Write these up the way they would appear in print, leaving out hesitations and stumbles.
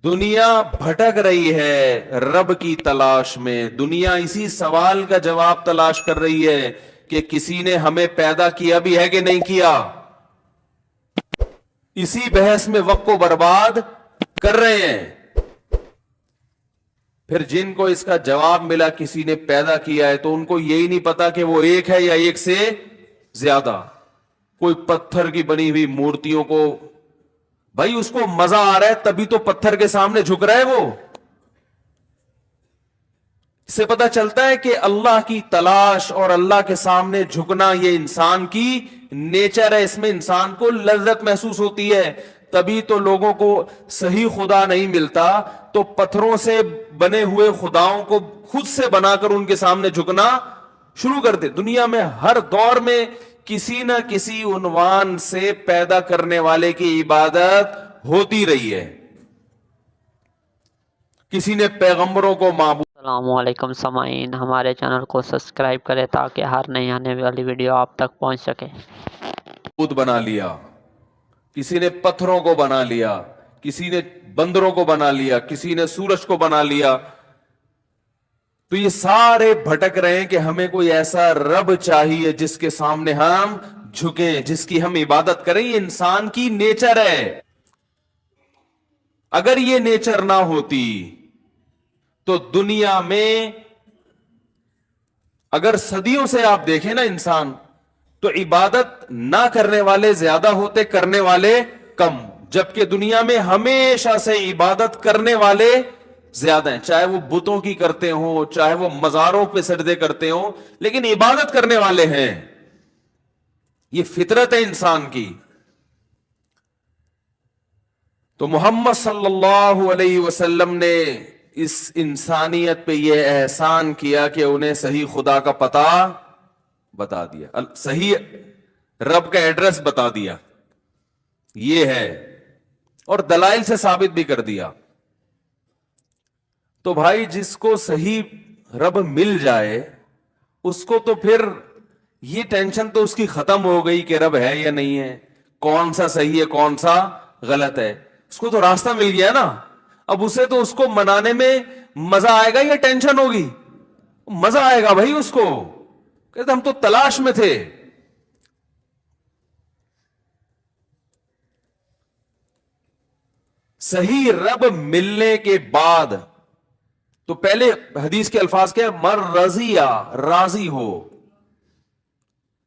دنیا بھٹک رہی ہے رب کی تلاش میں. دنیا اسی سوال کا جواب تلاش کر رہی ہے کہ کسی نے ہمیں پیدا کیا بھی ہے کہ نہیں کیا. اسی بحث میں وقت کو برباد کر رہے ہیں. پھر جن کو اس کا جواب ملا کسی نے پیدا کیا ہے تو ان کو یہی نہیں پتا کہ وہ ایک ہے یا ایک سے زیادہ. کوئی پتھر کی بنی ہوئی مورتیوں کو بھائی اس کو مزہ آ رہا ہے تبھی تو پتھر کے سامنے جھک رہا ہے. وہ اس سے پتا چلتا ہے کہ اللہ کی تلاش اور اللہ کے سامنے جھکنا یہ انسان کی نیچر ہے. اس میں انسان کو لذت محسوس ہوتی ہے. تبھی تو لوگوں کو صحیح خدا نہیں ملتا تو پتھروں سے بنے ہوئے خداؤں کو خود سے بنا کر ان کے سامنے جھکنا شروع کر دے. دنیا میں ہر دور میں کسی نہ کسی عنوان سے پیدا کرنے والے کی عبادت ہوتی رہی ہے. کسی نے پیغمبروں کو معبود. السلام علیکم سامعین، ہمارے چینل کو سبسکرائب کریں تاکہ ہر نئی آنے والی ویڈیو آپ تک پہنچ سکے. بنا لیا، کسی نے پتھروں کو بنا لیا، کسی نے بندروں کو بنا لیا، کسی نے سورج کو بنا لیا. تو یہ سارے بھٹک رہے ہیں کہ ہمیں کوئی ایسا رب چاہیے جس کے سامنے ہم جھکیں، جس کی ہم عبادت کریں. یہ انسان کی نیچر ہے. اگر یہ نیچر نہ ہوتی تو دنیا میں اگر صدیوں سے آپ دیکھیں نا انسان تو عبادت نہ کرنے والے زیادہ ہوتے، کرنے والے کم. جبکہ دنیا میں ہمیشہ سے عبادت کرنے والے زیادہ ہیں. چاہے وہ بتوں کی کرتے ہوں، چاہے وہ مزاروں پہ سجدے کرتے ہوں، لیکن عبادت کرنے والے ہیں. یہ فطرت ہے انسان کی. تو محمد صلی اللہ علیہ وسلم نے اس انسانیت پہ یہ احسان کیا کہ انہیں صحیح خدا کا پتہ بتا دیا، صحیح رب کا ایڈریس بتا دیا. یہ ہے اور دلائل سے ثابت بھی کر دیا. تو بھائی جس کو صحیح رب مل جائے اس کو تو پھر یہ ٹینشن تو اس کی ختم ہو گئی کہ رب ہے یا نہیں ہے، کون سا صحیح ہے کون سا غلط ہے. اس کو تو راستہ مل گیا نا. اب اسے تو اس کو منانے میں مزہ آئے گا یا ٹینشن ہوگی؟ مزہ آئے گا بھائی. اس کو کہتے ہم تو تلاش میں تھے. صحیح رب ملنے کے بعد تو پہلے حدیث کے الفاظ کیا؟ مر رضیہ، راضی ہو،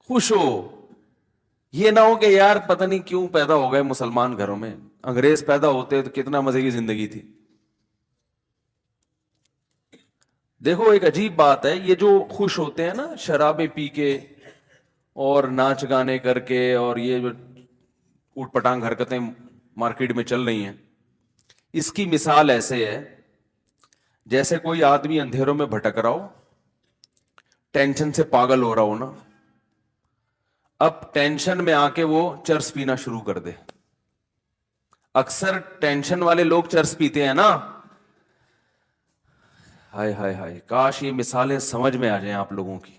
خوش ہو. یہ نہ ہو کہ یار پتہ نہیں کیوں پیدا ہو گئے مسلمان گھروں میں، انگریز پیدا ہوتے تو کتنا مزے کی زندگی تھی. دیکھو ایک عجیب بات ہے، یہ جو خوش ہوتے ہیں نا شرابیں پی کے اور ناچ گانے کر کے اور یہ جو اوٹ پٹانگ حرکتیں مارکیٹ میں چل رہی ہیں، اس کی مثال ایسے ہے جیسے کوئی آدمی اندھیروں میں بھٹک رہا ہو، ٹینشن سے پاگل ہو رہا ہو نا. اب ٹینشن میں آ کے وہ چرس پینا شروع کر دے. اکثر ٹینشن والے لوگ چرس پیتے ہیں نا. ہائے ہائے ہائے، کاش یہ مثالیں سمجھ میں آ جائیں آپ لوگوں کی.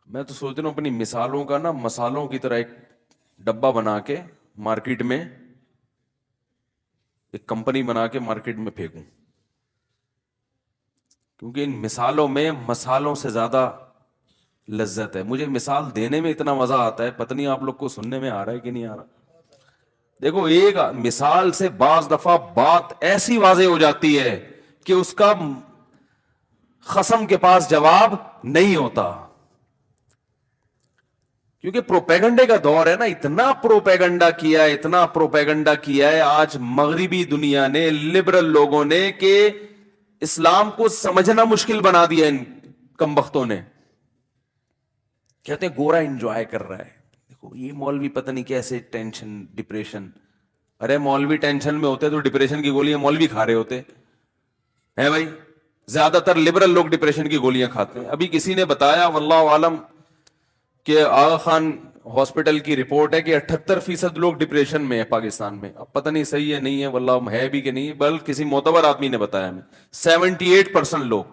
میں تو سوچ رہا ہوں اپنی مثالوں کا نا مسالوں کی طرح ایک ڈبہ بنا کے مارکیٹ میں، ایک کمپنی بنا کے مارکیٹ میں پھینکوں. کیونکہ ان مثالوں میں مسالوں سے زیادہ لذت ہے. مجھے مثال دینے میں اتنا مزہ آتا ہے، پتہ نہیں آپ لوگ کو سننے میں آ رہا ہے کہ نہیں آ رہا. دیکھو ایک مثال سے بعض دفعہ بات ایسی واضح ہو جاتی ہے کہ اس کا خصم کے پاس جواب نہیں ہوتا. کیونکہ پروپیگنڈے کا دور ہے نا. اتنا پروپیگنڈا کیا ہے، اتنا پروپیگنڈا کیا ہے آج مغربی دنیا نے، لبرل لوگوں نے، کہ اسلام کو سمجھنا مشکل بنا دیا ان کمبختوں نے. کہتے ہیں گورا انجوائے کر رہا ہے. دیکھو یہ مولوی پتہ نہیں کیسے ٹینشن ڈپریشن. ارے مولوی ٹینشن میں ہوتے تو ڈپریشن کی گولیاں مولوی کھا رہے ہوتے ہیں بھائی. زیادہ تر لبرل لوگ ڈپریشن کی گولیاں کھاتے ہیں. ابھی کسی نے بتایا واللہ عالم کہ آغا خان ہاسپٹل کی رپورٹ ہے کہ 78% لوگ ڈپریشن میں ہیں پاکستان میں. اب پتہ نہیں صحیح ہے نہیں ہے، واللہ ہے بھی کہ نہیں، بل کسی معتبر آدمی نے بتایا ہمیں 78% لوگ.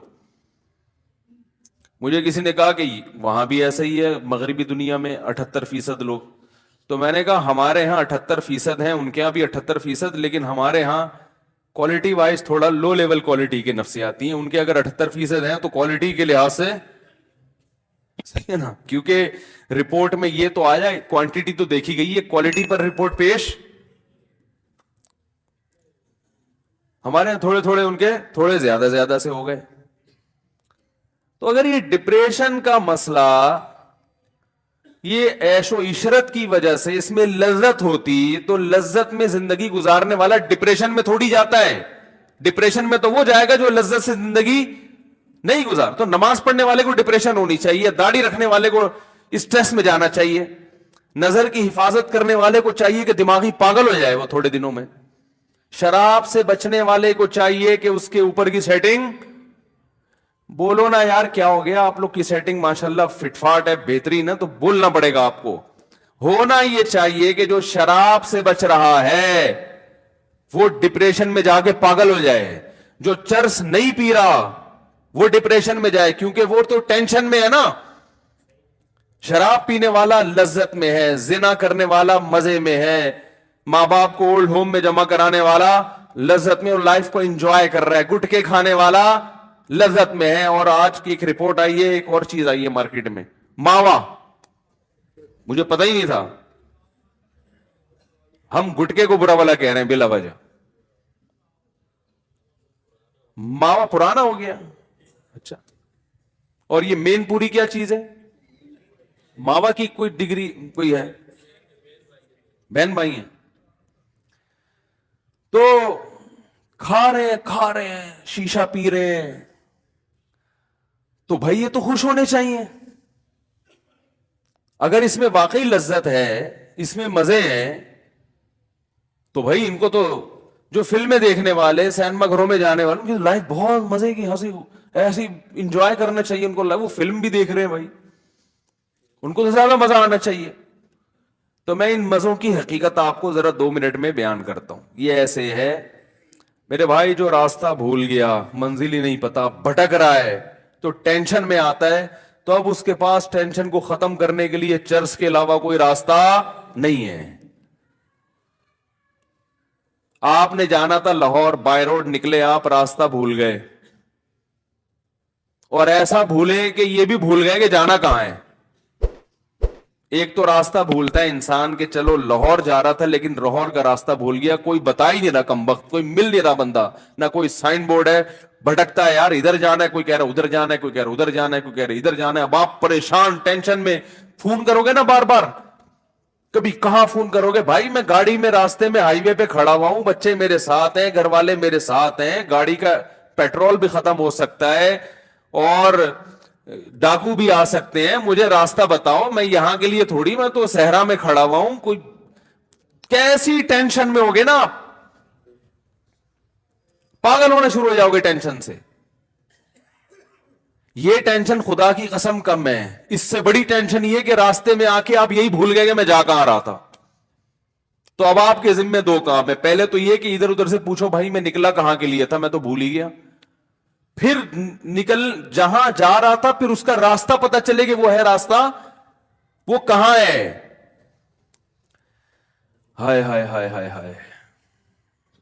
مجھے کسی نے کہا کہ وہاں بھی ایسا ہی ہے مغربی دنیا میں 78% لوگ. تو میں نے کہا ہمارے ہاں 78% ہیں, ان کے یہاں بھی 78%, لیکن ہمارے ہاں کوالٹی وائز تھوڑا لو لیول کوالٹی کے نفسیاتی ہیں. ان کے اگر 78% ہیں تو کوالٹی کے لحاظ سے صحیح ہے نا, کیونکہ رپورٹ میں یہ تو آیا, کوانٹٹی تو دیکھی گئی ہے, کوالٹی پر رپورٹ پیش. ہمارے یہاں تھوڑے تھوڑے, ان کے تھوڑے زیادہ زیادہ سے ہو گئے. تو اگر یہ ڈپریشن کا مسئلہ, یہ عیش و عشرت کی وجہ سے اس میں لذت ہوتی, تو لذت میں زندگی گزارنے والا ڈپریشن میں تھوڑی جاتا ہے. ڈپریشن میں تو وہ جائے گا جو لذت سے زندگی نہیں گزار. تو نماز پڑھنے والے کو ڈپریشن ہونی چاہیے, داڑھی رکھنے والے کو اسٹریس میں جانا چاہیے, نظر کی حفاظت کرنے والے کو چاہیے کہ دماغی پاگل ہو جائے وہ تھوڑے دنوں میں, شراب سے بچنے والے کو چاہیے کہ اس کے اوپر کی سیٹنگ, بولو نا یار کیا ہو گیا آپ لوگ کی سیٹنگ ماشاءاللہ فٹ فاٹ ہے, بہترین ہے, تو بولنا پڑے گا آپ کو. ہونا یہ چاہیے کہ جو شراب سے بچ رہا ہے وہ ڈپریشن میں جا کے پاگل ہو جائے, جو چرس نہیں پی رہا وہ ڈپریشن میں جائے, کیونکہ وہ تو ٹینشن میں ہے نا. شراب پینے والا لذت میں ہے, زنا کرنے والا مزے میں ہے, ماں باپ کو اولڈ ہوم میں جمع کرانے والا لذت میں اور لائف کو انجوائے کر رہا ہے, گٹکے کھانے والا لذت میں ہے. اور آج کی ایک رپورٹ آئی ہے, ایک اور چیز آئی ہے مارکیٹ میں, ماوا, مجھے پتہ ہی نہیں تھا, ہم گٹکے کو برا والا کہہ رہے ہیں بلا وجہ. ماوا پرانا ہو گیا. اچھا, اور یہ مین پوری کیا چیز ہے؟ ماوا کی کوئی ڈگری کوئی ہے, بہن بھائی ہیں, تو کھا رہے ہیں شیشہ پی رہے ہیں, تو بھائی یہ تو خوش ہونے چاہیے. اگر اس میں واقعی لذت ہے, اس میں مزے ہیں, تو بھائی ان کو تو جو فلمیں دیکھنے والے, سینما گھروں میں جانے والے, ان کی لائف بہت مزے کی, ہنسی ایسی انجوائے کرنا چاہیے ان کو. وہ فلم بھی دیکھ رہے ہیں بھائی, ان کو تو زیادہ مزہ آنا چاہیے. تو میں ان مزوں کی حقیقت آپ کو ذرا 2 منٹ میں بیان کرتا ہوں. یہ ایسے ہے میرے بھائی, جو راستہ بھول گیا, منزل ہی نہیں پتا, بھٹک رہا ہے, تو ٹینشن میں آتا ہے, تو اب اس کے پاس ٹینشن کو ختم کرنے کے لیے چرس کے علاوہ کوئی راستہ نہیں ہے. آپ نے جانا تھا لاہور, بائی روڈ نکلے آپ, راستہ بھول گئے, اور ایسا بھولے کہ یہ بھی بھول گئے کہ جانا کہاں ہے. ایک تو راستہ بھولتا ہے انسان کہ چلو لاہور جا رہا تھا لیکن لاہور کا راستہ بھول گیا, کوئی بتا ہی نہیں رہا, کم وقت کوئی مل نہیں رہا بندہ, نہ کوئی سائن بورڈ ہے, بھٹکتا ہے یار, ادھر جانا ہے, کوئی کہہ رہا ادھر جانا ہے, کوئی کہہ رہا ادھر جانا ہے, کوئی کہہ رہا ادھر جانا ہے. اب آپ پریشان ٹینشن میں فون کرو گے نا بار بار, کبھی کہاں فون کرو گے بھائی, میں گاڑی میں راستے میں ہائی وے پہ کھڑا ہوا ہوں, بچے میرے ساتھ ہیں, گھر والے میرے ساتھ ہیں, گاڑی کا پیٹرول بھی ختم ہو سکتا ہے اور ڈاکو بھی آ سکتے ہیں, مجھے راستہ بتاؤ, میں یہاں کے لیے تھوڑی, میں تو صحرا میں کھڑا ہوا ہوں. کوئی کیسی ٹینشن میں ہوگے نا آپ, پاگل ہونا شروع ہو جاؤ گے ٹینشن سے. یہ ٹینشن خدا کی قسم کم ہے, اس سے بڑی ٹینشن یہ کہ راستے میں آ کے آپ یہی بھول گئے کہ میں جا کہاں رہا تھا. تو اب آپ کے ذمہ 2 کام ہے. پہلے تو یہ کہ ادھر ادھر سے پوچھو بھائی میں نکلا کہاں کے لیے تھا, میں تو بھول ہی گیا. پھر نکل جہاں جا رہا تھا, پھر اس کا راستہ پتا چلے کہ وہ ہے راستہ, وہ کہاں ہے. ہائے ہائے ہائے ہائے ہائے,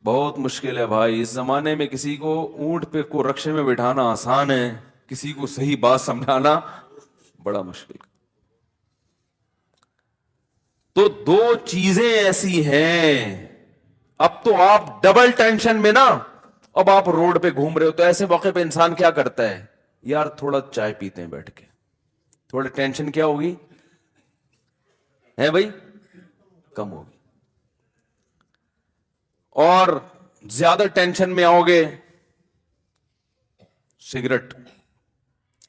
بہت مشکل ہے بھائی. اس زمانے میں کسی کو اونٹ پہ کو رکشے میں بٹھانا آسان ہے, کسی کو صحیح بات سمجھانا بڑا مشکل. تو 2 چیزیں ایسی ہیں, اب تو آپ ڈبل ٹینشن میں نا, اب آپ روڈ پہ گھوم رہے ہو, تو ایسے موقع پہ انسان کیا کرتا ہے, یار تھوڑا چائے پیتے ہیں بیٹھ کے, تھوڑا ٹینشن کیا ہوگی ہے بھائی, کم ہوگی. اور زیادہ ٹینشن میں آؤ گے, سگریٹ,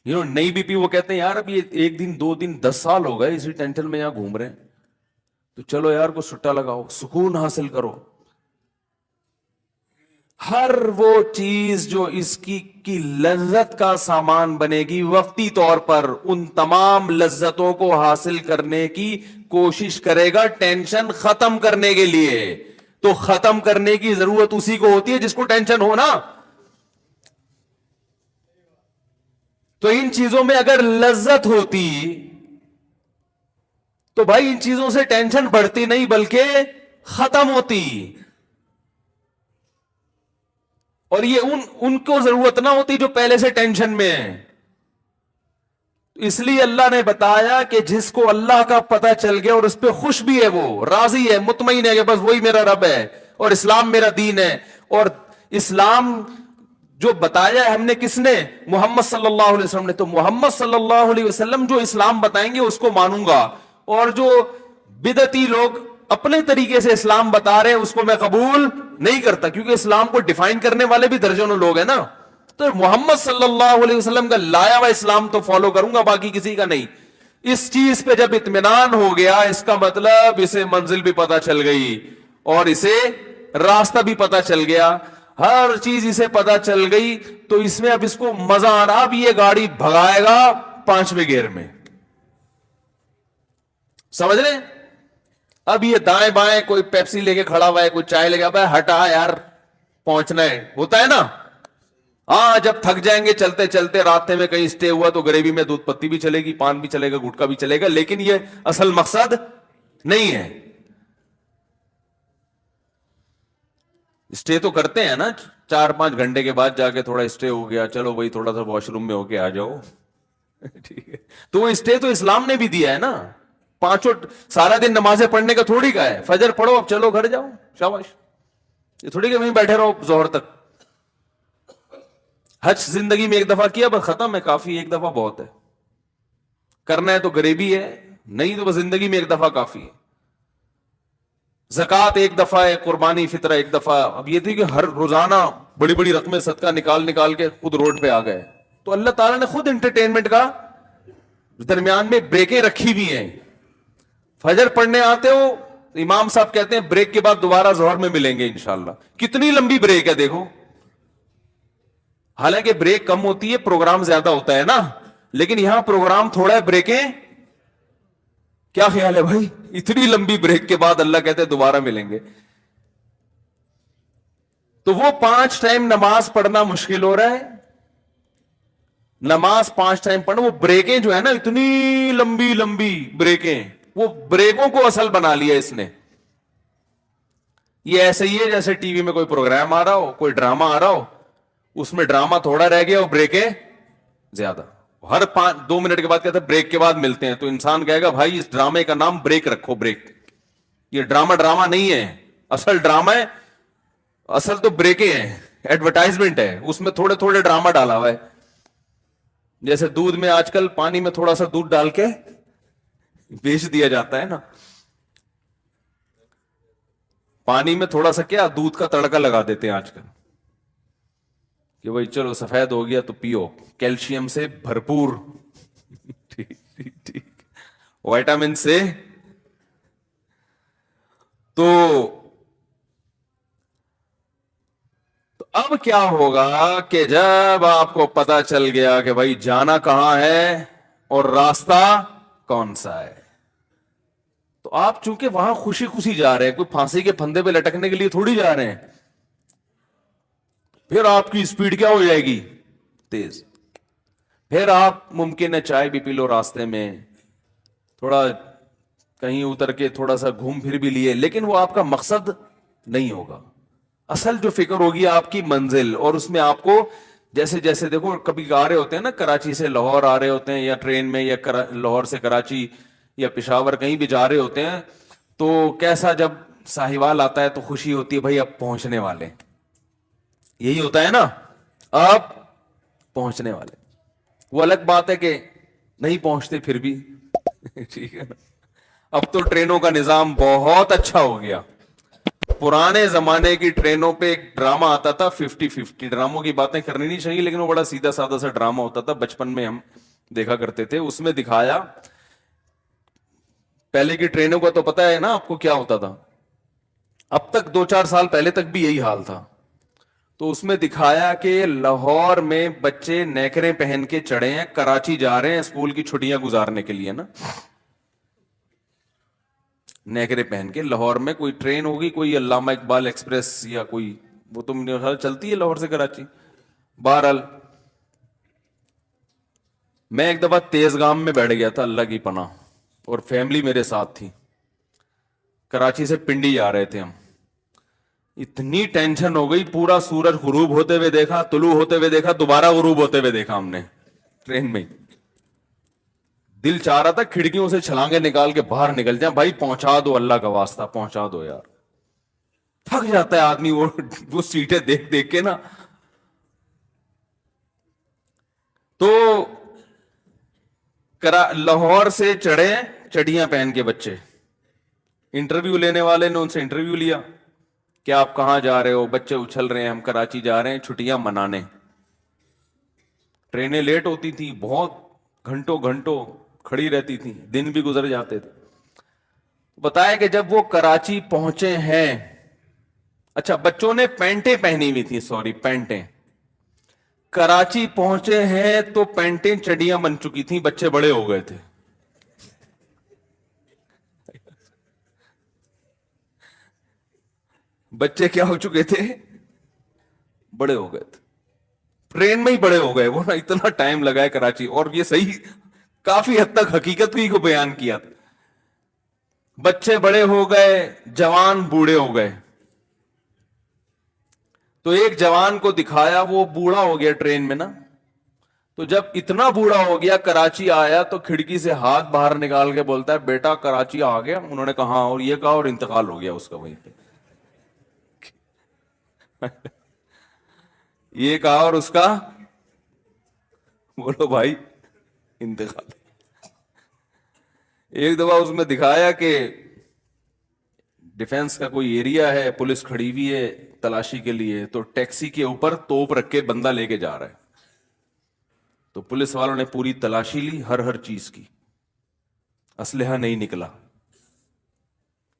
نہیں بی پی, وہ کہتے ہیں یار اب یہ 1 دن 2 دن 10 سال ہو گئے اسی ٹینشن میں یہاں گھوم رہے ہیں, تو چلو یار کو سٹا لگاؤ, سکون حاصل کرو. ہر وہ چیز جو اس کی لذت کا سامان بنے گی, وقتی طور پر ان تمام لذتوں کو حاصل کرنے کی کوشش کرے گا ٹینشن ختم کرنے کے لیے. تو ختم کرنے کی ضرورت اسی کو ہوتی ہے جس کو ٹینشن ہو نا. تو ان چیزوں میں اگر لذت ہوتی तो भाई इन चीजों से टेंशन बढ़ती नहीं बल्कि खत्म होती, और ये उनको जरूरत ना होती जो पहले से टेंशन में है। इसलिए अल्लाह ने बताया कि जिसको अल्लाह का पता चल गया और उस पर खुश भी है, वो राजी है, मुतमईन है कि बस वही मेरा रब है और इस्लाम मेरा दीन है। और इस्लाम जो बताया है हमने, किसने? मोहम्मद सल्लल्लाहु अलैहि वसल्लम ने। तो मोहम्मद सल्लल्लाहु अलैहि वसल्लम जो इस्लाम बताएंगे उसको मानूंगा, और जो बिदती लोग अपने तरीके से इस्लाम बता रहे हैं उसको मैं कबूल नहीं करता, क्योंकि इस्लाम को डिफाइन करने वाले भी दर्जनों लोग हैं ना। तो मोहम्मद सल्लल्लाहु अलैहि वसल्लम का लाया हुआ इस्लाम तो फॉलो करूंगा, बाकी किसी का नहीं। इस चीज पे जब इत्मीनान हो गया, इसका मतलब इसे मंजिल भी पता चल गई और इसे रास्ता भी पता चल गया, हर चीज इसे पता चल गई। तो इसमें अब इसको मजा आ रहा, अब ये गाड़ी भगाएगा 5वें गियर में, समझ रहे? अब ये दाएं बाएं कोई पेप्सी लेके खड़ा हुआ है, कोई चाय लेके, भाई हटा यार पहुंचना है, होता है ना। हाँ, जब थक जाएंगे चलते चलते, रास्ते में कहीं स्टे हुआ तो ग्रेवी में दूध पत्ती भी चलेगी, पान भी चलेगा, गुटखा भी चलेगा, लेकिन ये असल मकसद नहीं है। स्टे तो करते हैं ना, 4-5 घंटे के बाद जाके थोड़ा स्टे हो गया, चलो भाई थोड़ा सा वॉशरूम में होके आ जाओ ठीक है। तो वो स्टे तो इस्लाम ने भी दिया है ना। पांचों सारा दिन नमाजें पढ़ने का थोड़ी का है, फजर पढ़ो अब चलो घर जाओ, शाबाश। ये थोड़ी कि वहीं बैठे रहो जोहर तक। हज जिंदगी में एक दफा किया बस खत्म है, काफी, एक दफा बहुत है। करना है तो गरीबी है, नहीं तो बस जिंदगी में एक दफा काफी है। ज़कात एक दफा है, कुर्बानी फितरा एक दफा। अब ये थी कि हर रोजाना बड़ी बड़ी रकमें सदका निकाल निकाल के खुद रोड पे आ गए, तो अल्लाह ताला ने खुद एंटरटेनमेंट का दरमियान में ब्रेकें रखी हुई हैं। फजर पढ़ने आते हो, इमाम साहब कहते हैं ब्रेक के बाद दोबारा जोहर में मिलेंगे इंशाल्लाह। कितनी लंबी ब्रेक है देखो। हालांकि ब्रेक कम होती है, प्रोग्राम ज्यादा होता है ना, लेकिन यहां प्रोग्राम थोड़ा है, ब्रेकें क्या ख्याल है भाई? इतनी लंबी ब्रेक के बाद अल्लाह कहते हैं दोबारा मिलेंगे। तो वो 5 टाइम नमाज पढ़ना मुश्किल हो रहा है, नमाज 5 टाइम पढ़ना, वो ब्रेकें जो है ना, इतनी लंबी लंबी ब्रेकें, वो ब्रेकों को असल बना लिया इसने। ये ऐसे ही है जैसे टीवी में कोई प्रोग्राम आ रहा हो, कोई ड्रामा आ रहा हो, उसमें ड्रामा थोड़ा रह गया और ब्रेकें ज्यादा। हर 2 मिनट के बाद कहते हैं ब्रेक के बाद मिलते हैं, तो इंसान कहेगा भाई इस ड्रामे का नाम ब्रेक रखो, ब्रेक। ये ड्रामा नहीं है, असल ड्रामा है, असल तो ब्रेकें हैं, एडवर्टाइजमेंट है, उसमें थोड़े थोड़े ड्रामा डाला हुआ है। जैसे दूध में आजकल पानी में थोड़ा सा दूध डाल के बेच दिया जाता है ना, पानी में थोड़ा सा क्या दूध का तड़का लगा देते हैं आजकल कि भाई चलो सफेद हो गया तो पियो, कैल्शियम से भरपूर ठीक ठीक ठीक, विटामिन से। तो अब क्या होगा कि जब आपको पता चल गया कि भाई जाना कहां है और रास्ता कौन सा है, तो आप चूंकि वहां खुशी खुशी जा रहे हैं, कोई फांसी के फंदे पे लटकने के लिए थोड़ी जा रहे हैं, फिर आपकी स्पीड क्या हो जाएगी? तेज। फिर आप मुमकिन है चाय भी पी लो रास्ते में, थोड़ा कहीं उतर के थोड़ा सा घूम फिर भी लिए, लेकिन वो आपका मकसद नहीं होगा। असल जो फिक्र होगी आपकी मंजिल, और उसमें आपको जैसे जैसे देखो कभी आ रहे होते हैं ना, कराची से लाहौर आ रहे होते हैं या ट्रेन में, या लाहौर से कराची या पेशावर कहीं भी जा रहे होते हैं, तो कैसा जब साहिवाल आता है तो खुशी होती है भाई अब पहुंचने वाले, यही होता है ना, अब पहुंचने वाले। वो अलग बात है कि नहीं पहुंचते फिर भी ठीक है ना। अब तो ट्रेनों का निजाम बहुत अच्छा हो गया। पुराने जमाने की ट्रेनों पे एक ड्रामा आता था 50-50, ड्रामों की बातें करनी नहीं चाहिए, लेकिन वो बड़ा सीधा साधा सा ड्रामा होता था, बचपन में हम देखा करते थे। उसमें दिखाया, पहले की ट्रेनों का तो पता है ना आपको क्या होता था, अब तक 2-4 साल पहले तक भी यही हाल था। तो उसमें दिखाया कि लाहौर में बच्चे नेकरे पहन के चढ़े हैं, कराची जा रहे हैं स्कूल की छुट्टियां गुजारने के लिए ना, नेकरे पहन के। लाहौर में कोई ट्रेन होगी, कोई अल्लामा इकबाल एक्सप्रेस या कोई, वो तो मेरे ख्याल चलती है लाहौर से कराची। बहरहाल मैं एक दफा तेजगाम में बैठ गया था, अल्लाह की पनाह, और फैमिली मेरे साथ थी। कराची से पिंडी जा रहे थे हम। इतनी टेंशन हो गई, पूरा सूरज गुरूब होते हुए देखा, तुलू होते हुए देखा, दोबारा गुरूब होते हुए देखा हमने ट्रेन में। दिल चाह रहा था खिड़कियों से छलांगे निकाल के बाहर निकल जाए, भाई पहुंचा दो, अल्लाह का वास्ता पहुंचा दो यार। थक जाता है आदमी वो सीटें देख देख के ना। तो लाहौर से चढ़े चढ़ियां पहन के बच्चे, इंटरव्यू लेने वाले ने उनसे इंटरव्यू लिया कि आप कहां जा रहे हो। बच्चे उछल रहे हैं, हम कराची जा रहे हैं छुट्टियां मनाने। ट्रेनें लेट होती थी, बहुत घंटों घंटों खड़ी रहती थी, दिन भी गुजर जाते थे। बताया कि जब वो कराची पहुंचे हैं, अच्छा बच्चों ने पैंटें पहनी हुई थी, सॉरी पैंटें, कराची पहुंचे हैं तो पैंटें चड्डियां बन चुकी थी, बच्चे बड़े हो गए थे। बच्चे क्या हो चुके थे? बड़े हो गए थे। ट्रेन में ही बड़े हो गए वो ना, इतना टाइम लगा है कराची। और ये सही काफी हद तक हकीकत ही को बयान किया था। बच्चे बड़े हो गए, जवान बूढ़े हो गए। तो एक जवान को दिखाया, वो बूढ़ा हो गया ट्रेन में ना। तो जब इतना बूढ़ा हो गया, कराची आया, तो खिड़की से हाथ बाहर निकाल के बोलता है, बेटा कराची आ गया? उन्होंने कहा हाँ, और ये कहा, और इंतकाल हो गया उसका वहीं पे। ये कहा और उसका, बोलो भाई, इंतकाल। एक दफा उसमें दिखाया कि डिफेंस का कोई एरिया है, पुलिस खड़ी हुई है तलाशी के लिए, तो टैक्सी के ऊपर तोप रख के बंदा लेके जा रहा है। तो पुलिस वालों ने पूरी तलाशी ली, हर चीज की, असलहा नहीं निकला।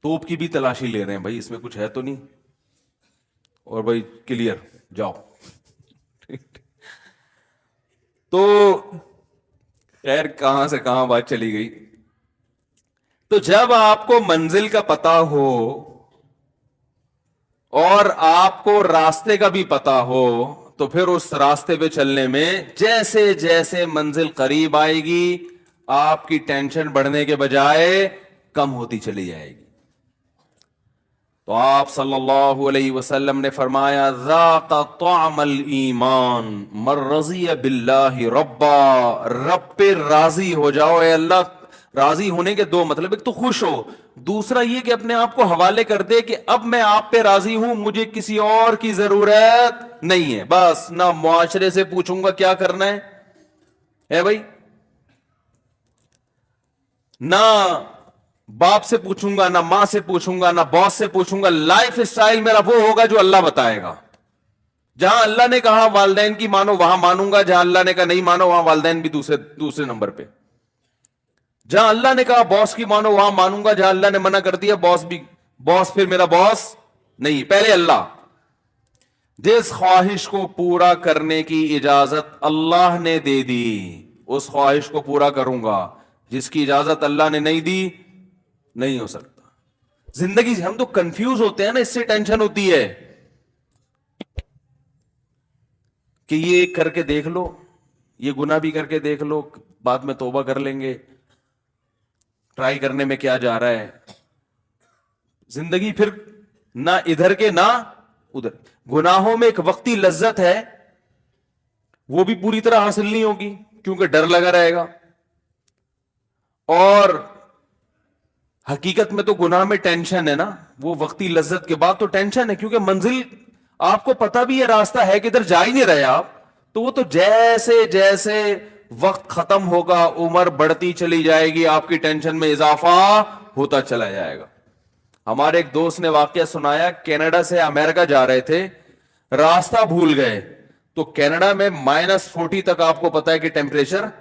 तोप की भी तलाशी ले रहे हैं, भाई इसमें कुछ है तो नहीं, और भाई क्लियर जाओ। तो खैर कहां से कहां बात चली गई। तो जब आपको मंजिल का पता हो और आपको रास्ते का भी पता हो, तो फिर उस रास्ते पे चलने में जैसे जैसे मंजिल करीब आएगी, आपकी टेंशन बढ़ने के बजाय कम होती चली जाएगी। तो आप सल्लल्लाहु अलैहि वसल्लम ने फरमाया, ज़ाक़ा तअमल ईमान मर रज़िया बिल्लाहि रब्बा, रब पे राजी हो जाओ। ए अल्लाह, राजी होने के दो मतलब, एक तो खुश हो, दूसरा ये कि अपने आप को हवाले कर दे कि अब मैं आप पे राजी हूं, मुझे किसी और की जरूरत नहीं है। बस ना मुआशरे से पूछूंगा क्या करना है भाई, ना बाप से पूछूंगा, ना मां से पूछूंगा, ना बॉस से पूछूंगा। लाइफ स्टाइल मेरा वो होगा जो अल्लाह बताएगा। जहां अल्लाह ने कहा वालदैन की मानो, वहां मानूंगा। जहां अल्लाह ने कहा नहीं मानो, वहां वालदैन भी दूसरे नंबर पे। जहां अल्लाह ने कहा बॉस की मानो, वहां मानूंगा। जहां अल्लाह ने मना कर दिया बॉस फिर मेरा बॉस नहीं, पहले अल्लाह। जिस ख्वाहिश को पूरा करने की इजाजत अल्लाह ने दे दी, उस ख्वाहिश को पूरा करूंगा। जिसकी इजाजत अल्लाह ने नहीं दी, नहीं हो सकता। जिंदगी से हम तो कंफ्यूज होते हैं ना, इससे टेंशन होती है कि ये करके देख लो, ये गुनाह भी करके देख लो, बाद में तौबा कर लेंगे, ट्राई करने में क्या जा रहा है। जिंदगी फिर ना इधर के ना उधर। गुनाहों में एक वक्ती लज्जत है, वो भी पूरी तरह हासिल नहीं होगी क्योंकि डर लगा रहेगा। और हकीकत में तो गुनाह में टेंशन है ना, वो वक्ती लज्जत के बाद तो टेंशन है, क्योंकि मंजिल आपको पता भी है रास्ता है कि इधर जा ही नहीं रहे आप। तो वो तो जैसे जैसे वक्त खत्म होगा, उम्र बढ़ती चली जाएगी, आपकी टेंशन में इजाफा होता चला जाएगा। हमारे एक दोस्त ने वाकया सुनाया, कनाडा से अमेरिका जा रहे थे, रास्ता भूल गए। तो कनाडा में -40 तक आपको पता है कि टेम्परेचर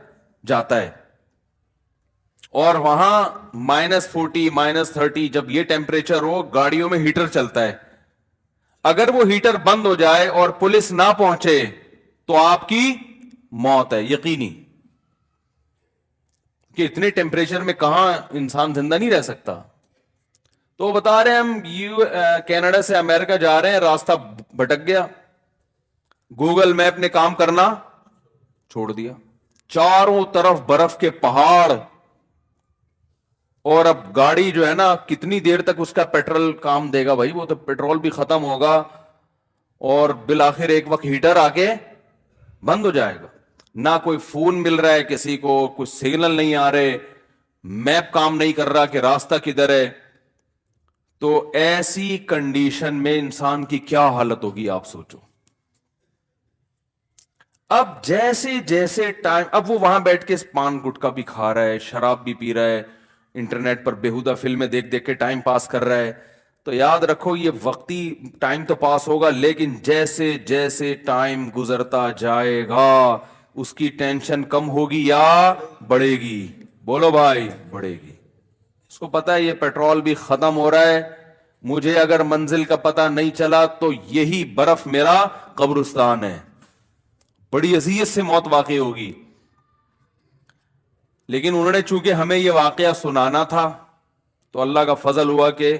जाता है, और वहां -40 -30 जब ये टेम्परेचर हो, गाड़ियों में हीटर चलता है। अगर वो हीटर बंद हो जाए और पुलिस ना पहुंचे तो आपकी मौत है, यकीनी। कि इतने टेम्परेचर में कहां इंसान जिंदा नहीं रह सकता। तो बता रहे हैं हम कनाडा से अमेरिका जा रहे हैं, रास्ता भटक गया, गूगल मैप ने काम करना छोड़ दिया। चारों तरफ बर्फ के पहाड़, اور اب گاڑی جو ہے نا کتنی دیر تک اس کا پیٹرول کام دے گا بھائی, وہ تو پیٹرول بھی ختم ہوگا اور بالآخر ایک وقت ہیٹر آ کے بند ہو جائے گا. نہ کوئی فون مل رہا ہے کسی کو, کوئی سگنل نہیں آ رہے, میپ کام نہیں کر رہا کہ راستہ کدھر ہے. تو ایسی کنڈیشن میں انسان کی کیا حالت ہوگی آپ سوچو. اب جیسے جیسے ٹائم, اب وہ وہاں بیٹھ کے پان گٹکا بھی کھا رہا ہے, شراب بھی پی رہا ہے, انٹرنیٹ پر بےہودہ فلمیں دیکھ دیکھ کے ٹائم پاس کر رہا ہے. تو یاد رکھو یہ وقتی ٹائم تو پاس ہوگا, لیکن جیسے جیسے ٹائم گزرتا جائے گا اس کی ٹینشن کم ہوگی یا بڑھے گی؟ بولو بھائی, بڑھے گی. اس کو پتا ہے یہ پیٹرول بھی ختم ہو رہا ہے, مجھے اگر منزل کا پتہ نہیں چلا تو یہی برف میرا قبرستان ہے, بڑی اذیت سے موت واقع ہوگی. لیکن انہوں نے چونکہ ہمیں یہ واقعہ سنانا تھا تو اللہ کا فضل ہوا کہ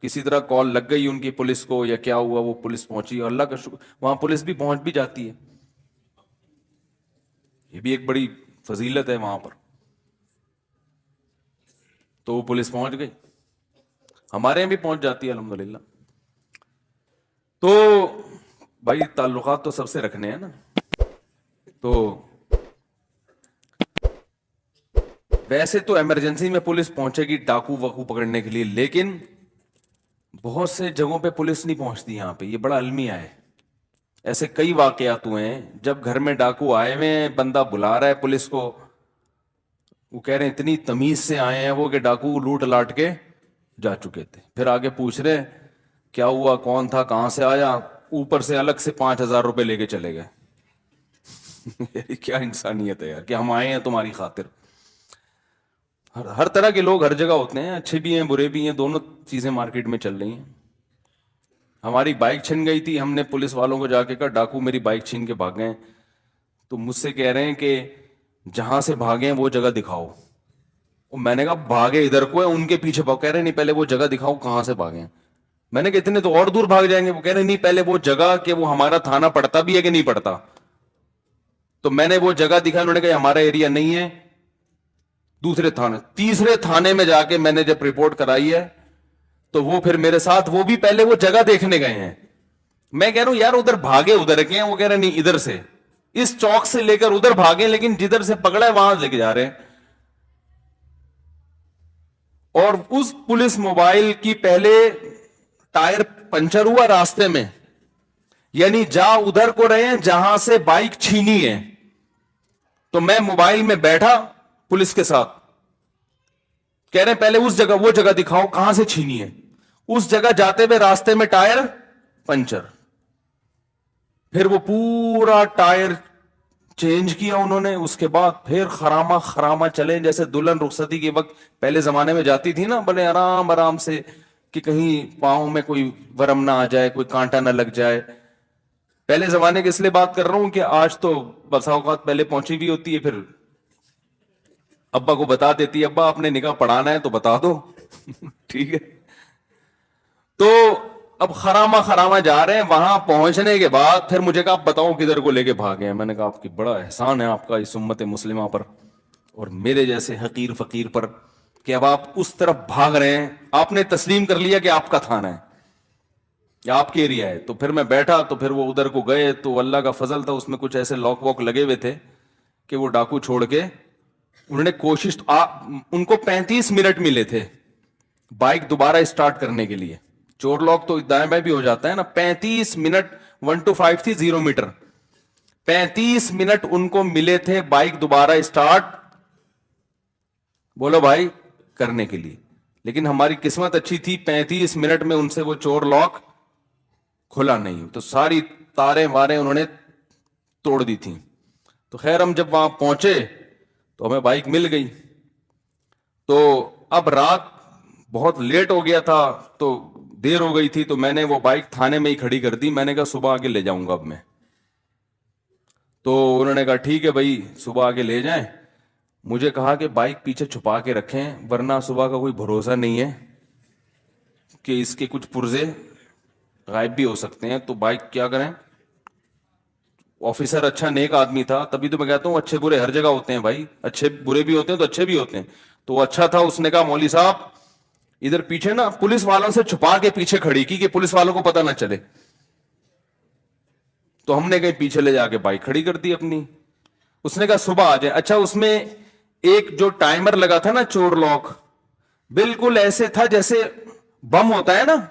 کسی طرح کال لگ گئی ان کی پولیس کو یا کیا ہوا, وہ پولیس پہنچی, اور اللہ کا شکر وہاں پولیس بھی پہنچ بھی جاتی ہے, یہ بھی ایک بڑی فضیلت ہے وہاں پر. تو وہ پولیس پہنچ گئی, ہمارے یہاں بھی پہنچ جاتی ہے الحمدللہ. تو بھائی تعلقات تو سب سے رکھنے ہیں نا. تو ویسے تو ایمرجنسی میں پولیس پہنچے گی ڈاکو وقو پکڑنے کے لیے, لیکن بہت سے جگہوں پہ پولیس نہیں پہنچتی یہاں پہ. یہ بڑا المیہ ہے. ایسے کئی واقعات ہوئے ہیں جب گھر میں ڈاکو آئے ہوئے ہیں, بندہ بلا رہا ہے پولیس کو, وہ کہہ رہے ہیں اتنی تمیز سے آئے ہیں وہ کہ ڈاکو لوٹ لاٹ کے جا چکے تھے. پھر آگے پوچھ رہے کیا ہوا, کون تھا, کہاں سے آیا, اوپر سے الگ سے 5,000 روپے لے کے چلے گئے. کیا انسانیت ہے یار کہ ہم آئے ہیں تمہاری خاطر. ہر طرح کے لوگ ہر جگہ ہوتے ہیں, اچھے بھی ہیں برے بھی ہیں, دونوں چیزیں مارکیٹ میں چل رہی ہیں. ہماری بائک چھن گئی تھی, ہم نے پولیس والوں کو جا کے کہا ڈاکو میری بائک چھین کے بھاگ گئے. تو مجھ سے کہہ رہے ہیں کہ جہاں سے بھاگے وہ جگہ دکھاؤ. میں نے کہا بھاگے ادھر کو ہے, ان کے پیچھے بھاگ. کہہ رہے نہیں پہلے وہ جگہ دکھاؤ کہاں سے بھاگے. میں نے کہا اتنے تو اور دور بھاگ جائیں گے. وہ کہہ رہے نہیں پہلے وہ جگہ کہ وہ ہمارا تھانہ پڑتا بھی ہے کہ نہیں پڑتا. تو میں نے وہ جگہ دکھا, انہوں نے کہا ہمارا ایریا نہیں ہے, دوسرے تھانے. تیسرے تھانے میں جا کے میں نے جب رپورٹ کرائی ہے تو وہ پھر میرے ساتھ, وہ بھی پہلے وہ جگہ دیکھنے گئے ہیں. میں کہہ رہا ہوں یار ادھر بھاگے ادھر کے ہیں, وہ کہہ رہے نہیں ادھر سے, اس چوک سے لے کر ادھر بھاگے, لیکن جدھر سے پکڑا ہے وہاں لے کے جا رہے ہیں. اور اس پولیس موبائل کی پہلے ٹائر پنچر ہوا راستے میں, یعنی جا ادھر کو رہے ہیں جہاں سے بائک چھینی ہے. تو میں موبائل میں بیٹھا پولیس کے ساتھ, کہہ رہے ہیں پہلے اس جگہ وہ جگہ دکھاؤ کہاں سے چھینی ہے. اس جگہ جاتے ہوئے راستے میں ٹائر پنچر. پھر وہ پورا ٹائر چینج کیا انہوں نے. اس کے بعد پھر خراما خراما چلے جیسے دلہن رخصتی کے وقت پہلے زمانے میں جاتی تھی نا, بڑے آرام آرام سے کہ کہیں پاؤں میں کوئی ورم نہ آ جائے, کوئی کانٹا نہ لگ جائے. پہلے زمانے کے اس لیے بات کر رہا ہوں کہ آج تو بسا اوقات پہلے پہنچی بھی ہوتی ہے, پھر ابا کو بتا دیتی ہے ابا آپ نے نکاح پڑھانا ہے تو بتا دو. ٹھیک ہے. تو اب خراما خراما جا رہے ہیں, وہاں پہنچنے کے بعد پھر مجھے کہا بتاؤ کدھر کو لے کے بھاگے ہیں. میں نے کہا آپ کی بڑا احسان ہے آپ کا اس امت مسلمہ پر اور میرے جیسے حقیر فقیر پر کہ اب آپ اس طرف بھاگ رہے ہیں, آپ نے تسلیم کر لیا کہ آپ کا تھانہ ہے یا آپ کے ایریا ہے. تو پھر میں بیٹھا, تو پھر وہ ادھر کو گئے, تو اللہ کا فضل تھا اس میں کچھ ایسے لاک واک لگے ہوئے تھے کہ وہ ڈاکو چھوڑ کے انہوں نے کوشش, ان کو 35 منٹ ملے تھے بائک دوبارہ اسٹارٹ کرنے کے لیے. چور لاک تو دائیں بائیں بھی ہو جاتا ہے نا. 35 منٹ, 1 to 5 تھی 0 میٹر, 35 منٹ ان کو ملے تھے بائک دوبارہ اسٹارٹ, بولو بھائی, کرنے کے لیے. لیکن ہماری قسمت اچھی تھی, 35 منٹ میں ان سے وہ چور لاک کھلا نہیں, تو ساری تاریں واریں انہوں نے توڑ دی تھیں. تو خیر ہم جب وہاں پہنچے تو ہمیں بائک مل گئی. تو اب رات بہت لیٹ ہو گیا تھا, تو دیر ہو گئی تھی, تو میں نے وہ بائک تھانے میں ہی کھڑی کر دی. میں نے کہا صبح آگے لے جاؤں گا اب میں. تو انہوں نے کہا ٹھیک ہے بھائی صبح آگے لے جائیں. مجھے کہا کہ بائک پیچھے چھپا کے رکھیں ورنہ صبح کا کوئی بھروسہ نہیں ہے کہ اس کے کچھ پرزے غائب بھی ہو سکتے ہیں. تو بائک کیا کریں. آفیسر اچھا نیک آدمی تھا, تبھی تو میں کہتا ہوں اچھے برے ہر جگہ ہوتے ہیں بھائی, اچھے برے بھی ہوتے ہیں تو اچھے بھی ہوتے ہیں. तो अच्छा था, उसने कहा मौलवी साहब इधर पीछे ना पुलिस वालों से छुपा के पीछे खड़ी की कि पुलिस वालों को पता ना चले। तो हमने कहीं पीछे ले जाके बाइक खड़ी कर दी अपनी। उसने कहा सुबह आ जाए। अच्छा, उसमें एक जो टाइमर लगा था ना, चोर लॉक, बिल्कुल ऐसे था जैसे बम होता है ना,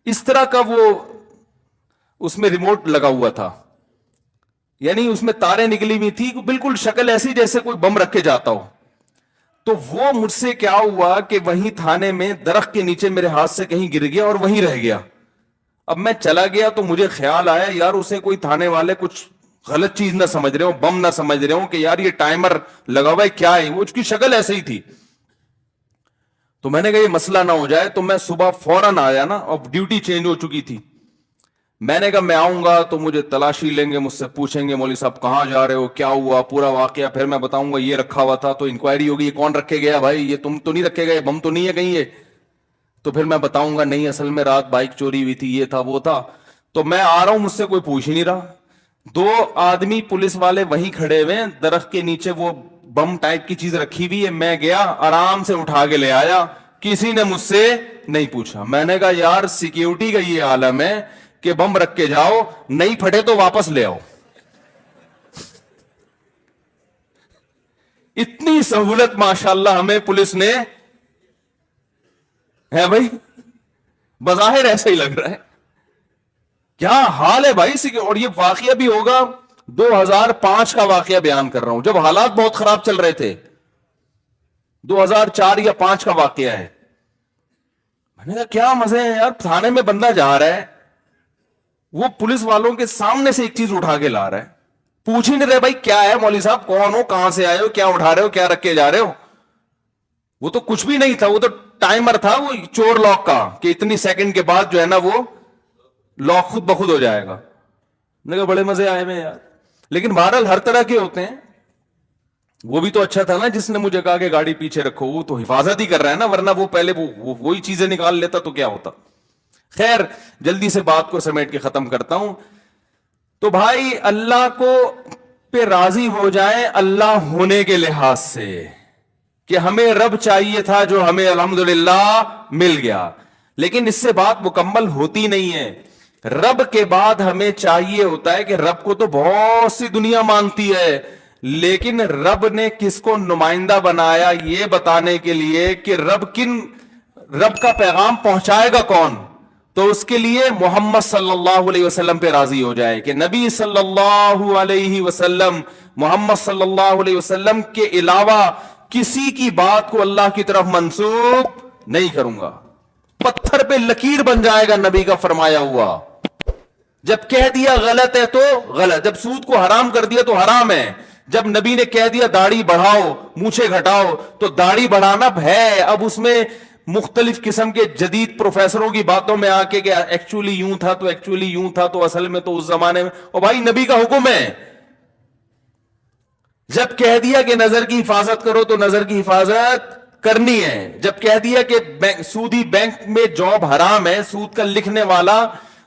इस तरह का वो उसमें रिमोट लगा हुआ था, यानी उसमें तारें निकली हुई थी, बिल्कुल शक्ल ऐसी जैसे कोई बम रख के जाता हो। तो वो मुझसे क्या हुआ कि वहीं थाने में दरख्त के नीचे मेरे हाथ से कहीं गिर गया और वहीं रह गया। अब मैं चला गया तो मुझे ख्याल आया यार उसे कोई थाने वाले कुछ गलत चीज ना समझ रहे हो, बम ना समझ रहे हो कि यार ये टाइमर लगा हुआ है क्या है, वो उसकी शक्ल ऐसे ही थी। तो मैंने कहा ये मसला ना हो जाए, तो मैं सुबह फौरन आया ना, अब ड्यूटी चेंज हो चुकी थी। मैंने कहा मैं आऊंगा तो मुझे तलाशी लेंगे, मुझसे पूछेंगे मौलवी साहब कहां जा रहे हो, क्या हुआ पूरा वाकया, फिर मैं बताऊंगा ये रखा हुआ था, तो इंक्वायरी होगी ये कौन रखे गया भाई, ये तुम तो नहीं रखे गए, बम तो नहीं है कहीं ये। तो फिर मैं बताऊंगा नहीं असल में रात बाइक चोरी हुई थी, ये था वो था। तो मैं आ रहा हूं, मुझसे कोई पूछ ही नहीं रहा। 2 आदमी पुलिस वाले वहीं खड़े हुए, दरख्त के नीचे वो बम टाइप की चीज रखी हुई है। मैं गया आराम से उठा के ले आया, किसी ने मुझसे नहीं पूछा। मैंने कहा यार सिक्योरिटी का ये आलम है कि बम रख के जाओ, नहीं फटे तो वापस ले आओ। इतनी सहूलत माशाल्लाह हमें पुलिस ने है भाई, बज़ाहिर ऐसा ही लग रहा है, क्या हाल है भाई। और ये वाकया भी होगा 2005 का वाकया बयान कर रहा हूं, जब हालात बहुत खराब चल रहे थे। 2004 या 5 का वाकया है। मैंने कहा क्या मजे हैं यार, थाने में बंदा जा रहा है, वो पुलिस वालों के सामने से एक चीज उठा के ला रहा है, पूछ ही नहीं रहे भाई क्या है मौलवी साहब, कौन हो, कहां से आए हो, क्या उठा रहे हो, क्या रख के जा रहे हो। वो तो कुछ भी नहीं था, वो तो टाइमर था वो चोर लॉक का, कि इतनी सेकंड के बाद जो है ना वो लॉक खुद बखुद हो जाएगा। मैंने कहा बड़े मजे आए में यार। लेकिन बहरहाल हर तरह के होते हैं। वो भी तो अच्छा था ना जिसने मुझे कहा कि गाड़ी पीछे रखो, वो तो हिफाजत ही कर रहा है ना, वरना वो पहले वही चीजें निकाल लेता तो क्या होता। खैर जल्दी से बात को समेट के खत्म करता हूं। तो भाई अल्लाह को पे राजी हो जाए अल्लाह होने के लिहाज से, कि हमें रब चाहिए था जो हमें अल्हम्दुलिल्लाह मिल गया, लेकिन इससे बात मुकम्मल होती नहीं है। रब के बाद हमें चाहिए होता है कि रब को तो बहुत सी दुनिया मानती है, लेकिन रब ने किसको नुमाइंदा बनाया ये बताने के लिए कि रब का पैगाम पहुंचाएगा कौन, तो उसके लिए मोहम्मद सल्लल्लाहु अलैहि वसल्लम पे राजी हो जाए कि नबी सल्लल्लाहु अलैहि वसल्लम, मोहम्मद सल्लल्लाहु अलैहि वसल्लम के अलावा किसी की बात को अल्लाह की तरफ मंसूब नहीं करूंगा। पत्थर पे लकीर बन जाएगा नबी का फरमाया हुआ। जब कह दिया गलत है तो गलत, जब सूद को हराम कर दिया तो हराम है, जब नबी ने कह दिया दाढ़ी बढ़ाओ मूछें घटाओ तो दाढ़ी बढ़ाना है। अब उसमें मुख्तलिफ किस्म के जदीद प्रोफेसरों की बातों में आके कि एक्चुअली यूं था तो एक्चुअली यूं था तो असल में तो उस जमाने में, और भाई नबी का हुक्म है। जब कह दिया कि नजर की हिफाजत करो तो नजर की हिफाजत करनी है। जब कह दिया कि सूदी बैंक में जॉब हराम है, सूद का लिखने वाला,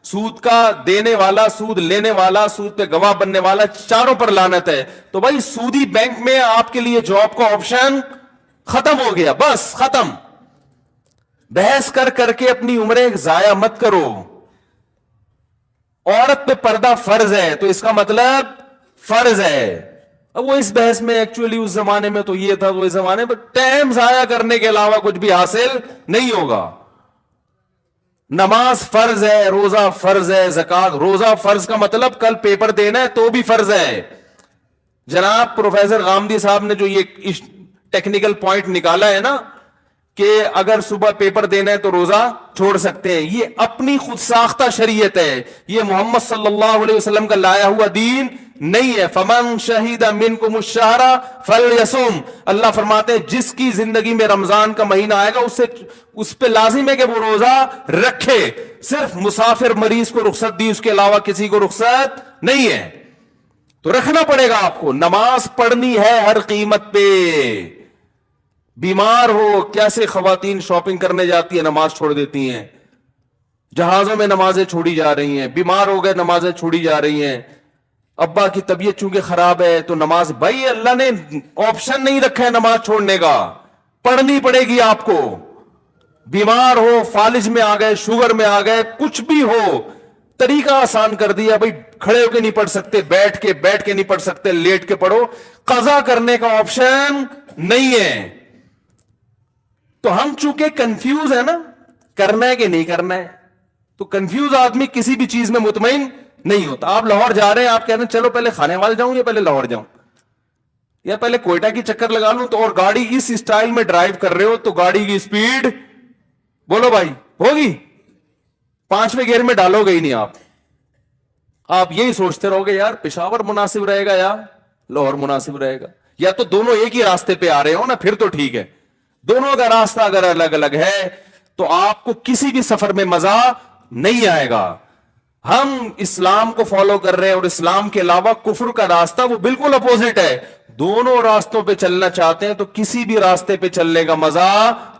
सूद का देने वाला, सूद लेने वाला, सूद पे गवाह बनने वाला, चारों पर लानत है, तो भाई सूदी बैंक में आपके लिए जॉब का ऑप्शन खत्म हो गया, बस खत्म। बहस कर करके अपनी उम्रें जाया मत करो। औरत पे पर्दा फर्ज है तो इसका मतलब फर्ज है। अब वो इस बहस में एक्चुअली उस जमाने में तो ये था तो इस जमाने में, टाइम जाया करने के अलावा कुछ भी हासिल नहीं होगा। नमाज फर्ज है, रोजा फर्ज है, ज़कात, रोजा फर्ज का मतलब कल पेपर देना है तो भी फर्ज है। जनाब प्रोफेसर गामदी साहब ने जो ये टेक्निकल पॉइंट निकाला है ना कि अगर सुबह पेपर देना है तो रोजा छोड़ सकते हैं, ये अपनी खुद साख्ता शरीयत है, ये मोहम्मद सल्लल्लाहु अलैहि वसल्लम का लाया हुआ दीन नहीं है। फमन शहीदा मिनकुम अश-शहरा फलयसुम, अल्लाह फरमाते हैं जिसकी जिंदगी में रमजान का महीना आएगा उस पे लाजिम है कि वो रोजा रखे। सिर्फ मुसाफिर मरीज को रुखसत दी, उसके अलावा किसी को रुखसत नहीं है, तो रखना पड़ेगा आपको। नमाज पढ़नी है हर कीमत पे। बीमार हो, कैसे खवातीन शॉपिंग करने जाती है नमाज छोड़ देती हैं, जहाजों में नमाजें छोड़ी जा रही हैं, बीमार हो गए नमाजें छोड़ी जा रही हैं, अब्बा की तबीयत चूंकि खराब है तो नमाज, भाई अल्लाह ने ऑप्शन नहीं रखा है नमाज छोड़ने का, पढ़नी पड़ेगी आपको। बीमार हो, फालिज में आ गए, शुगर में आ गए, कुछ भी हो, तरीका आसान कर दिया भाई। खड़े होके नहीं पढ़ सकते, बैठ के नहीं पढ़ सकते, लेट के पढ़ो। कज़ा करने का ऑप्शन नहीं है। तो हम चूंकि कंफ्यूज है ना, करना है कि नहीं करना है, तो कंफ्यूज आदमी किसी भी चीज में मुतमईन नहीं होता। आप लाहौर जा रहे हैं, आप कह रहे हैं चलो पहले खानेवाल जाऊं या पहले लाहौर जाऊं, या पहले कोयटा की चक्कर लगा लूं, तो और गाड़ी इस स्टाइल में ड्राइव कर रहे हो तो गाड़ी की स्पीड बोलो भाई होगी, 5वें गियर में डालोगे ही नहीं आप यही सोचते रहोगे यार पेशावर मुनासिब रहेगा या लाहौर मुनासिब रहेगा, या तो दोनों एक ही रास्ते पे आ रहे हो ना, फिर तो ठीक है। दोनों का रास्ता अगर अलग अलग है तो आपको किसी भी सफर में मजा नहीं आएगा। हम इस्लाम को फॉलो कर रहे हैं और इस्लाम के अलावा कुफ्र का रास्ता वो बिल्कुल अपोजिट है। दोनों रास्तों पे चलना चाहते हैं तो किसी भी रास्ते पे चलने का मजा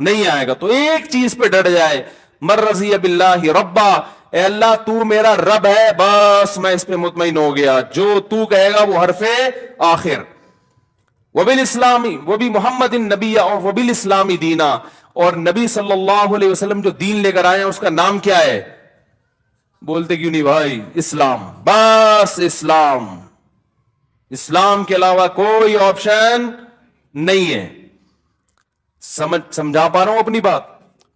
नहीं आएगा। तो एक चीज पे डट जाए, मर रज़िया बिल्लाहि रब्बा, ए अल्लाह तू मेरा रब है, बस मैं इस पे मुतमईन हो गया। जो तू कहेगा वो हरफे आखिर। वबिल इस्लामी वबी मोहम्मदिन नबिया और वबिल इस्लामी दीना, और नबी सल्लल्लाहु अलैहि वसल्लम जो दीन लेकर आए हैं उसका नाम क्या है? बोलते क्यों नहीं भाई? इस्लाम, बस इस्लाम। इस्लाम के अलावा कोई ऑप्शन नहीं है। समझा पा रहा हूं अपनी बात?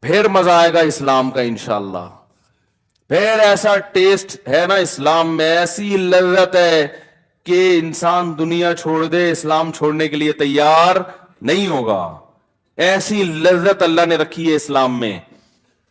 फिर मजा आएगा इस्लाम का इंशाअल्लाह। फिर ऐसा टेस्ट है ना इस्लाम में, ऐसी लज्जत है कि इंसान दुनिया छोड़ दे, इस्लाम छोड़ने के लिए तैयार नहीं होगा। ऐसी लज्जत अल्लाह ने रखी है इस्लाम में,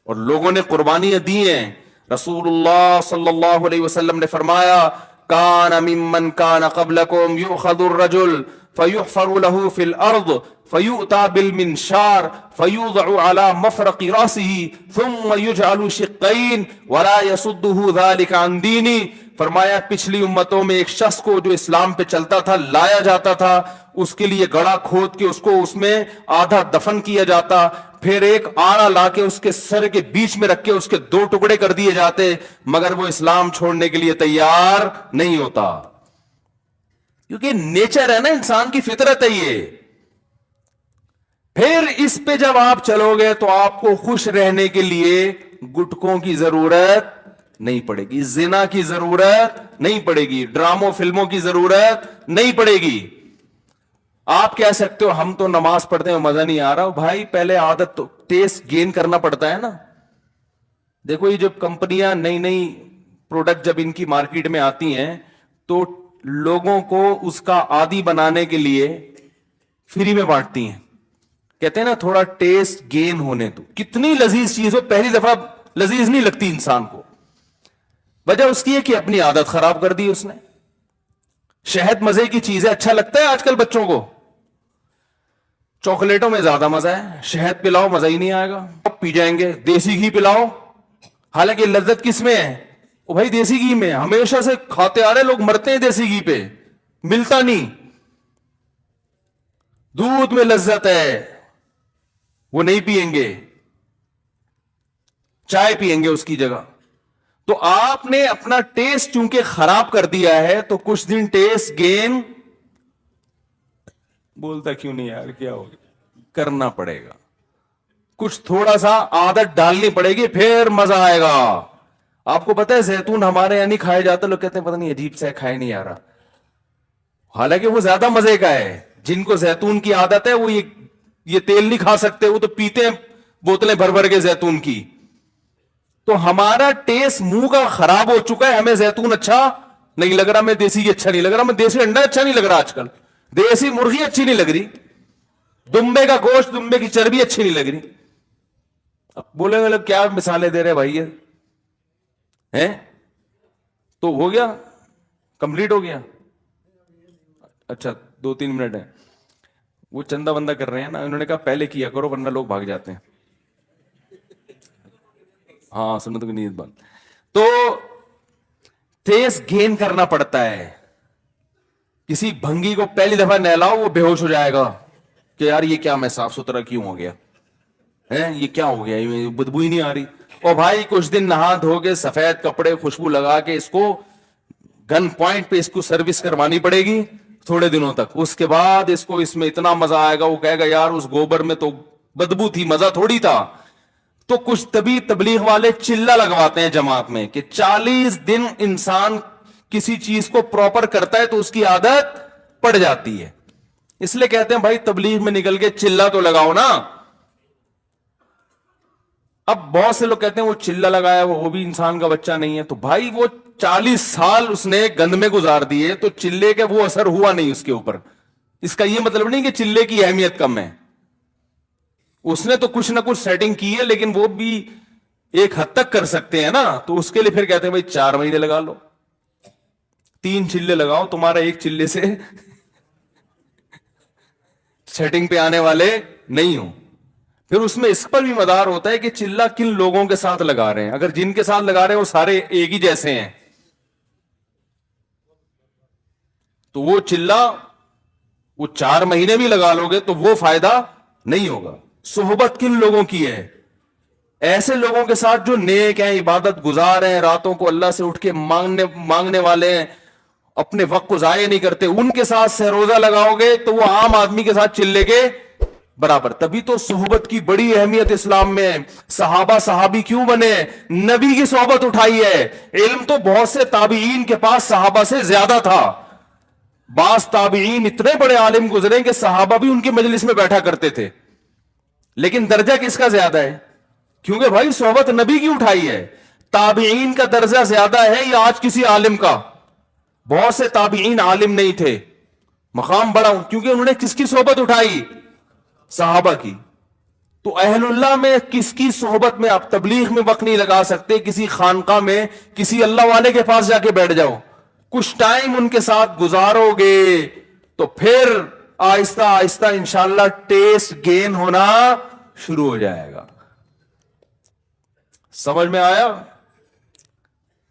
और लोगों ने कुर्बानियां दी हैं। रसूलुल्लाह सल्लल्लाहु अलैहि वसल्लम ने फरमाया, कान मिम्मन कान क़ब्लकुम युख़ज़ुर रजुल फयुहफ़रु लहू फ़िल अर्ज़ फयुअता बिल मिनशार फयुज़अु अला मफ़रक़ि रासिही थुम्मा युजअलु शिक़्क़ैन वला यसुद्दुहु ज़ालिका अन दीनी। फरमाया पिछली उम्मतों में एक शख्स को जो इस्लाम पे चलता था लाया जाता था, उसके लिए गड़ा खोद के उसको उसमें आधा दफन किया जाता, फिर एक आड़ा लाके उसके सर के बीच में रख के उसके 2 टुकड़े कर दिए जाते, मगर वो इस्लाम छोड़ने के लिए तैयार नहीं होता। क्योंकि नेचर है ना, इंसान की फितरत है ये। फिर इस पे जब आप चलोगे तो आपको खुश रहने के लिए गुटकों की जरूरत नहीं पड़ेगी, जिना की जरूरत नहीं पड़ेगी, ड्रामों फिल्मों की जरूरत नहीं पड़ेगी। आप कह सकते हो हम तो नमाज पढ़ते हैं मजा नहीं आ रहा। भाई पहले आदत तो टेस्ट गेन करना पड़ता है ना। देखो ये जब कंपनियां नई नई प्रोडक्ट जब इनकी मार्केट में आती हैं तो लोगों को उसका आदी बनाने के लिए फ्री में बांटती हैं। कहते हैं ना थोड़ा टेस्ट गेन होने दो। कितनी लजीज चीज हो, पहली दफा लजीज नहीं लगती इंसान को। वजह उसकी है कि अपनी आदत खराब कर दी उसने। शहद मजे की चीज है, अच्छा लगता है आजकल बच्चों को। चॉकलेटों में ज्यादा मजा है, शहद पिलाओ मजा ही नहीं आएगा, पी जाएंगे। देसी घी पिलाओ, हालांकि लज्जत किस में है? ओ भाई देसी घी में। हमेशा से खाते आ रहे लोग, मरते हैं देसी घी पे, मिलता नहीं। दूध में लज्जत है, वो नहीं पिएंगे, चाय पिएंगे उसकी जगह। तो आपने अपना टेस्ट चूंकि खराब कर दिया है तो कुछ दिन टेस्ट गेन, बोलता क्यों नहीं यार, क्या हो गया, करना पड़ेगा। कुछ थोड़ा सा आदत डालनी पड़ेगी, फिर मजा आएगा। आपको पता है जैतून हमारे यहां नहीं खाया जाता, लोग कहते हैं पता नहीं अजीब सा है, खाए नहीं आ रहा। हालांकि वो ज्यादा मजे का है। जिनको जैतून की आदत है वो ये तेल नहीं खा सकते, वो तो पीते हैं बोतलें भर भर के जैतून की। तो हमारा टेस्ट मुंह का खराब हो चुका है, हमें जैतून अच्छा नहीं लग रहा, मैं देसी अच्छा नहीं लग रहा, मैं देसी अंडा अच्छा नहीं लग रहा, आजकल देसी मुर्गी अच्छी नहीं लग रही, दुम्बे का गोश्त, दुम्बे की चर्बी अच्छी नहीं लग रही। अब बोलेंगे लोग क्या मिसालें दे रहे भाई ये हैं? तो हो गया, कंप्लीट हो गया। अच्छा 2-3 मिनट है। वो चंदा बंदा कर रहे हैं ना, उन्होंने कहा पहले किया करो वरना लोग भाग जाते हैं। हाँ सुनो तो नहीं इस बात। तो टेस्ट गेन करना पड़ता है। किसी भंगी को पहली दफा नहलाओ वो बेहोश हो जाएगा कि यार ये क्या, मैं साफ सुथरा क्यों हो गया है, ये क्या हो गया, ये बदबू ही नहीं आ रही। और भाई कुछ दिन नहा धो के सफेद कपड़े खुशबू लगा के इसको गन पॉइंट पे इसको सर्विस करवानी पड़ेगी, थोड़े दिनों तक, उसके बाद इसको इसमें इतना मजा आएगा, वो कहेगा यार उस गोबर में तो बदबू थी, मजा थोड़ी था। तो कुछ तभी तबलीग वाले चिल्ला लगवाते हैं जमात में कि 40 दिन इंसान किसी चीज को प्रॉपर करता है तो उसकी आदत पड़ जाती है। इसलिए कहते हैं भाई तबलीग में निकल के चिल्ला तो लगाओ ना। अब बहुत से लोग कहते हैं वो चिल्ला लगाया वो भी इंसान का बच्चा नहीं है। तो भाई वो 40 साल उसने गंद में गुजार दिए, तो चिल्ले के वो असर हुआ नहीं उसके ऊपर। इसका ये मतलब नहीं कि चिल्ले की अहमियत कम है, उसने तो कुछ ना कुछ सेटिंग की है, लेकिन वो भी एक हद तक कर सकते हैं ना। तो उसके लिए फिर कहते हैं भाई 4 महीने लगा लो, 3 चिल्ले लगाओ, तुम्हारा एक चिल्ले से सेटिंग पे आने वाले नहीं हो। फिर उसमें इस पर भी मदार होता है कि चिल्ला किन लोगों के साथ लगा रहे हैं। अगर जिनके साथ लगा रहे हैं वो सारे एक ही जैसे हैं तो वो चिल्ला वो 4 महीने भी लगा लोगे तो वो फायदा नहीं होगा। सोहबत किन लोगों की है? ऐसे लोगों के साथ जो नेक हैं, इबादत गुजार हैं, रातों को अल्लाह से उठ के मांगने वाले हैं, अपने वक्त को जाया नहीं करते, उनके साथ सहरोजा लगाओगे तो वो आम आदमी के साथ चिल्ले के बराबर। तभी तो सोहबत की बड़ी अहमियत इस्लाम में है। सहाबा सहाबी क्यों बने? नबी की सोहबत उठाई है। इल्म तो बहुत से ताबीईन के पास सहाबा से ज्यादा था। बास ताबीईन इतने बड़े आलिम गुजरे कि सहाबा भी उनके मजलिस में बैठा करते थे, लेकिन दर्जा किसका ज्यादा है? क्योंकि भाई सोहबत नबी की उठाई है। ताबीईन का दर्जा ज्यादा है या आज किसी आलिम का? बहुत से ताबीईन आलिम नहीं थे, मकाम बड़ा, क्योंकि उन्होंने किसकी सोहबत उठाई? सहाबा की। तो अहलुल्लाह में किसकी सोहबत में आप तबलीग में वक्त नहीं लगा सकते? किसी खानका में किसी अल्लाह वाले के पास जाके बैठ जाओ, कुछ टाइम उनके साथ गुजारोगे तो फिर आहिस्ता आहिस्ता इंशाअल्लाह टेस्ट गेन होना शुरू हो जाएगा। समझ में आया?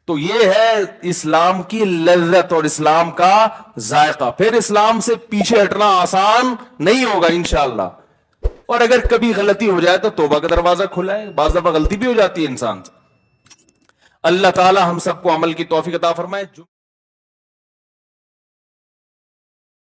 तो ये है इस्लाम की लज्जत और इस्लाम का जायका। फिर इस्लाम से पीछे हटना आसान नहीं होगा इंशाअल्लाह। और अगर कभी गलती हो जाए तो तौबा का दरवाजा खुला है, बाज़ दफा गलती भी हो जाती है इंसान से। अल्लाह ताला हम सबको अमल की तौफीक अता फरमाए।